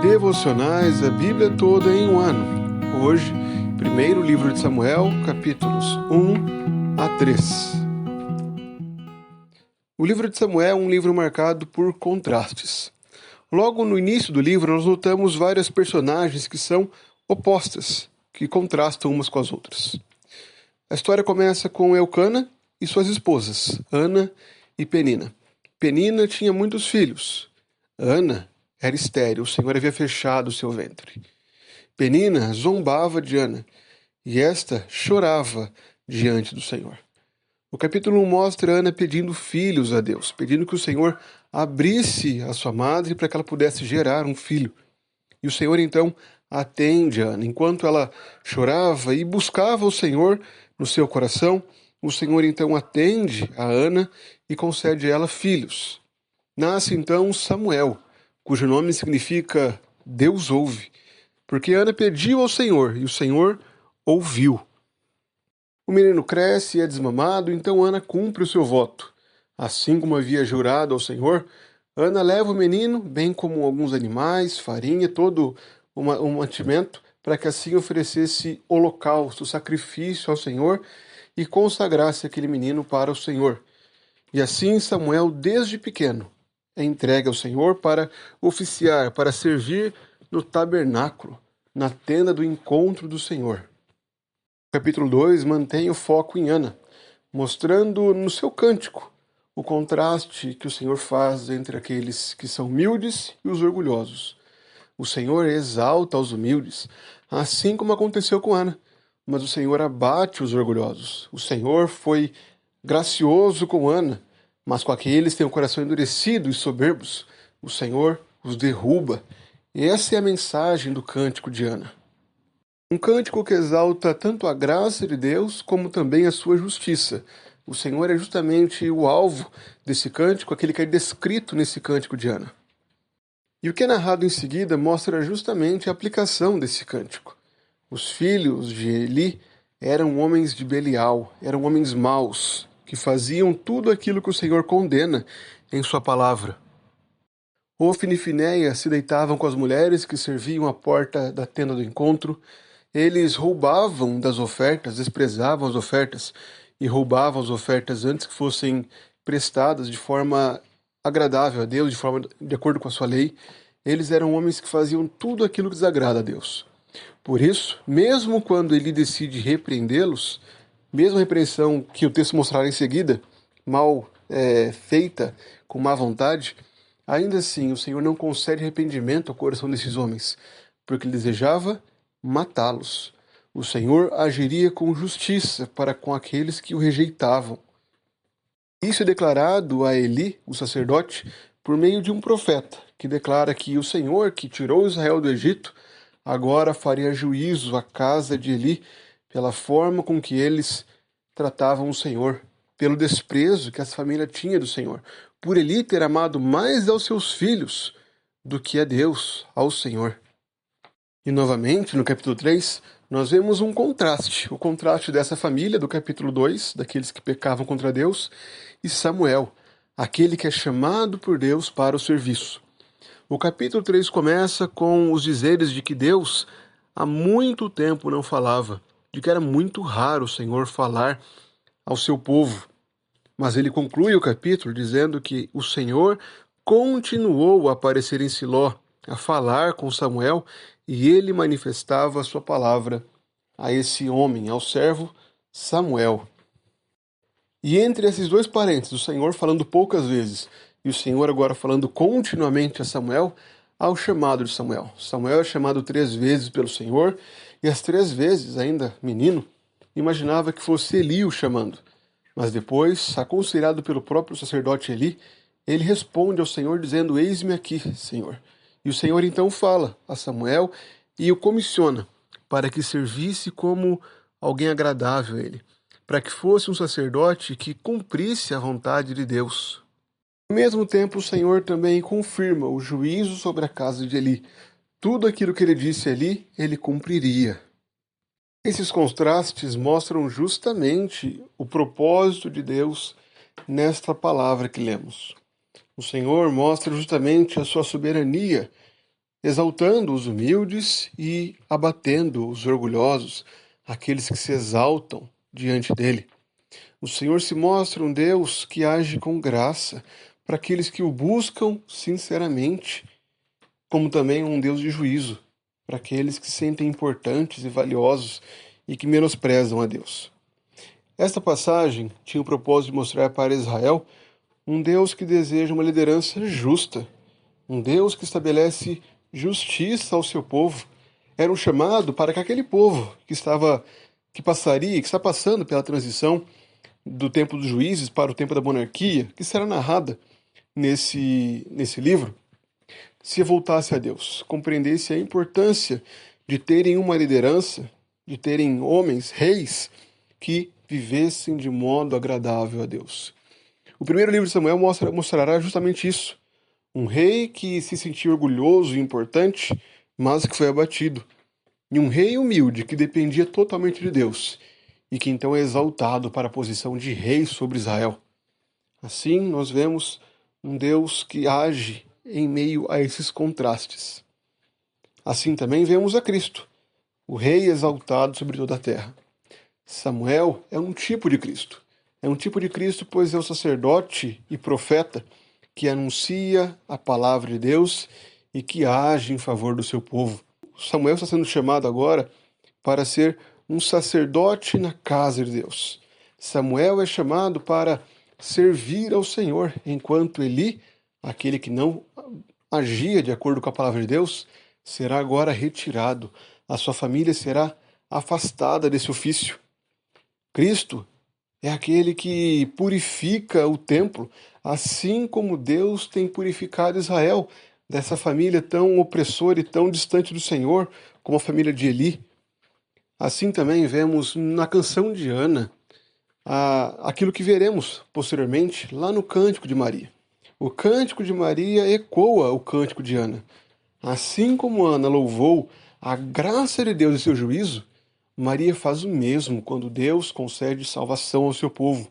Devocionais, a Bíblia toda em um ano. Hoje, primeiro livro de Samuel, capítulos 1 a 3. O livro de Samuel é um livro marcado por contrastes. Logo no início do livro, nós notamos várias personagens que são opostas, que contrastam umas com as outras. A história começa com Elcana e suas esposas, Ana e Penina. Penina tinha muitos filhos. Ana era estéril, o Senhor havia fechado o seu ventre. Penina zombava de Ana, e esta chorava diante do Senhor. O capítulo 1 mostra Ana pedindo filhos a Deus, pedindo que o Senhor abrisse a sua madre para que ela pudesse gerar um filho. E o Senhor então atende a Ana. Enquanto ela chorava e buscava o Senhor no seu coração, o Senhor então atende a Ana e concede a ela filhos. Nasce então Samuel, cujo nome significa Deus ouve, porque Ana pediu ao Senhor e o Senhor ouviu. O menino cresce e é desmamado, então Ana cumpre o seu voto. Assim como havia jurado ao Senhor, Ana leva o menino, bem como alguns animais, farinha, todo um mantimento, para que assim oferecesse holocausto, sacrifício ao Senhor e consagrasse aquele menino para o Senhor. E assim Samuel, desde pequeno, é entregue ao Senhor para oficiar, para servir no tabernáculo, na tenda do encontro do Senhor. O capítulo 2 mantém o foco em Ana, mostrando no seu cântico o contraste que o Senhor faz entre aqueles que são humildes e os orgulhosos. O Senhor exalta os humildes, assim como aconteceu com Ana, mas o Senhor abate os orgulhosos. O Senhor foi gracioso com Ana, mas com aqueles que têm o coração endurecido e soberbos, o Senhor os derruba. E essa é a mensagem do cântico de Ana. Um cântico que exalta tanto a graça de Deus como também a sua justiça. O Senhor é justamente o alvo desse cântico, aquele que é descrito nesse cântico de Ana. E o que é narrado em seguida mostra justamente a aplicação desse cântico. Os filhos de Eli eram homens de Belial, eram homens maus, que faziam tudo aquilo que o Senhor condena em sua palavra. Ofni e Finéias se deitavam com as mulheres que serviam à porta da tenda do encontro. Eles roubavam das ofertas, desprezavam as ofertas e roubavam as ofertas antes que fossem prestadas de forma agradável a Deus, de acordo com a sua lei. Eles eram homens que faziam tudo aquilo que desagrada a Deus. Por isso, mesmo quando ele decide repreendê-los, mesmo a repreensão que o texto mostrará em seguida, mal feita, com má vontade, ainda assim o Senhor não concede arrependimento ao coração desses homens, porque ele desejava matá-los. O Senhor agiria com justiça para com aqueles que o rejeitavam. Isso é declarado a Eli, o sacerdote, por meio de um profeta, que declara que o Senhor, que tirou Israel do Egito, agora faria juízo à casa de Eli pela forma com que eles tratavam o Senhor, pelo desprezo que essa família tinha do Senhor, por Eli ter amado mais aos seus filhos do que a Deus, ao Senhor. E novamente, no capítulo 3, nós vemos um contraste, o contraste dessa família do capítulo 2, daqueles que pecavam contra Deus, e Samuel, aquele que é chamado por Deus para o serviço. O capítulo 3 começa com os dizeres de que Deus há muito tempo não falava, de que era muito raro o Senhor falar ao seu povo. Mas ele conclui o capítulo dizendo que o Senhor continuou a aparecer em Siló, a falar com Samuel, e ele manifestava a sua palavra a esse homem, ao servo Samuel. E entre esses dois parênteses, o Senhor falando poucas vezes e o Senhor agora falando continuamente a Samuel, há o chamado de Samuel. Samuel é chamado 3 vezes pelo Senhor, e as 3 vezes, ainda menino, imaginava que fosse Eli o chamando. Mas depois, aconselhado pelo próprio sacerdote Eli, ele responde ao Senhor dizendo: "Eis-me aqui, Senhor." E o Senhor então fala a Samuel e o comissiona para que servisse como alguém agradável a ele, para que fosse um sacerdote que cumprisse a vontade de Deus. Ao mesmo tempo, o Senhor também confirma o juízo sobre a casa de Eli. Tudo aquilo que ele disse ali, ele cumpriria. Esses contrastes mostram justamente o propósito de Deus nesta palavra que lemos. O Senhor mostra justamente a sua soberania exaltando os humildes e abatendo os orgulhosos, aqueles que se exaltam diante dele. O Senhor se mostra um Deus que age com graça para aqueles que o buscam sinceramente, como também um Deus de juízo para aqueles que se sentem importantes e valiosos e que menosprezam a Deus. Esta passagem tinha o propósito de mostrar para Israel um Deus que deseja uma liderança justa, um Deus que estabelece justiça ao seu povo. Era um chamado para que aquele povo que está passando pela transição do tempo dos juízes para o tempo da monarquia, que será narrada nesse livro, se voltasse a Deus, compreendesse a importância de terem uma liderança, de terem homens, reis, que vivessem de modo agradável a Deus. O primeiro livro de Samuel mostrará justamente isso. Um rei que se sentia orgulhoso e importante, mas que foi abatido. E um rei humilde que dependia totalmente de Deus, e que então é exaltado para a posição de rei sobre Israel. Assim, nós vemos um Deus que age em meio a esses contrastes. Assim também vemos a Cristo, o rei exaltado sobre toda a terra. Samuel é um tipo de Cristo. É um tipo de Cristo, pois é o sacerdote e profeta que anuncia a palavra de Deus e que age em favor do seu povo. Samuel está sendo chamado agora para ser um sacerdote na casa de Deus. Samuel é chamado para servir ao Senhor, enquanto Eli, aquele que não agia de acordo com a palavra de Deus, será agora retirado. A sua família será afastada desse ofício. Cristo é aquele que purifica o templo, assim como Deus tem purificado Israel, dessa família tão opressora e tão distante do Senhor, como a família de Eli. Assim também vemos na canção de Ana aquilo que veremos posteriormente lá no Cântico de Maria. O Cântico de Maria ecoa o Cântico de Ana. Assim como Ana louvou a graça de Deus e seu juízo, Maria faz o mesmo quando Deus concede salvação ao seu povo.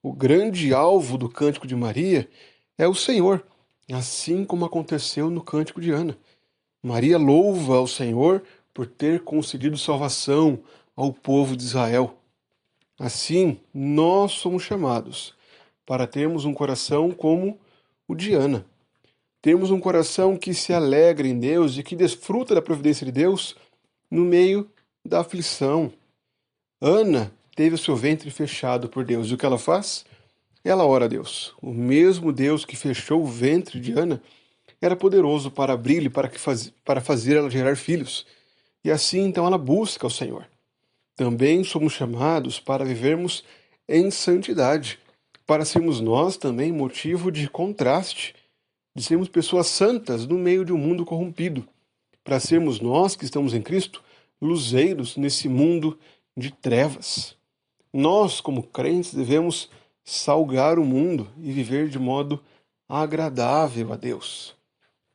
O grande alvo do Cântico de Maria é o Senhor, assim como aconteceu no Cântico de Ana. Maria louva ao Senhor por ter concedido salvação ao povo de Israel. Assim, nós somos chamados para termos um coração como o de Ana. Termos um coração que se alegra em Deus e que desfruta da providência de Deus no meio da aflição. Ana teve o seu ventre fechado por Deus. E o que ela faz? Ela ora a Deus. O mesmo Deus que fechou o ventre de Ana era poderoso para abrir-lhe, para fazer ela gerar filhos. E assim, então, ela busca o Senhor. Também somos chamados para vivermos em santidade, para sermos nós também motivo de contraste, de sermos pessoas santas no meio de um mundo corrompido, para sermos nós que estamos em Cristo luzeiros nesse mundo de trevas. Nós, como crentes, devemos salgar o mundo e viver de modo agradável a Deus.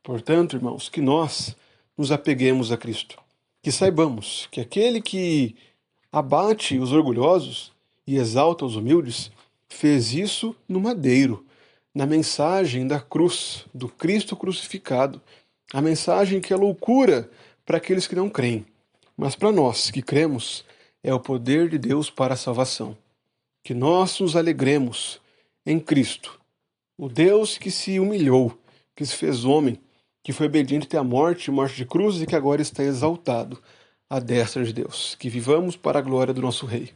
Portanto, irmãos, que nós nos apeguemos a Cristo, que saibamos que aquele que abate os orgulhosos e exalta os humildes fez isso no madeiro, na mensagem da cruz, do Cristo crucificado, a mensagem que é loucura para aqueles que não creem. Mas para nós que cremos, é o poder de Deus para a salvação. Que nós nos alegremos em Cristo, o Deus que se humilhou, que se fez homem, que foi obediente até a morte de cruz e que agora está exaltado à destra de Deus. Que vivamos para a glória do nosso Rei.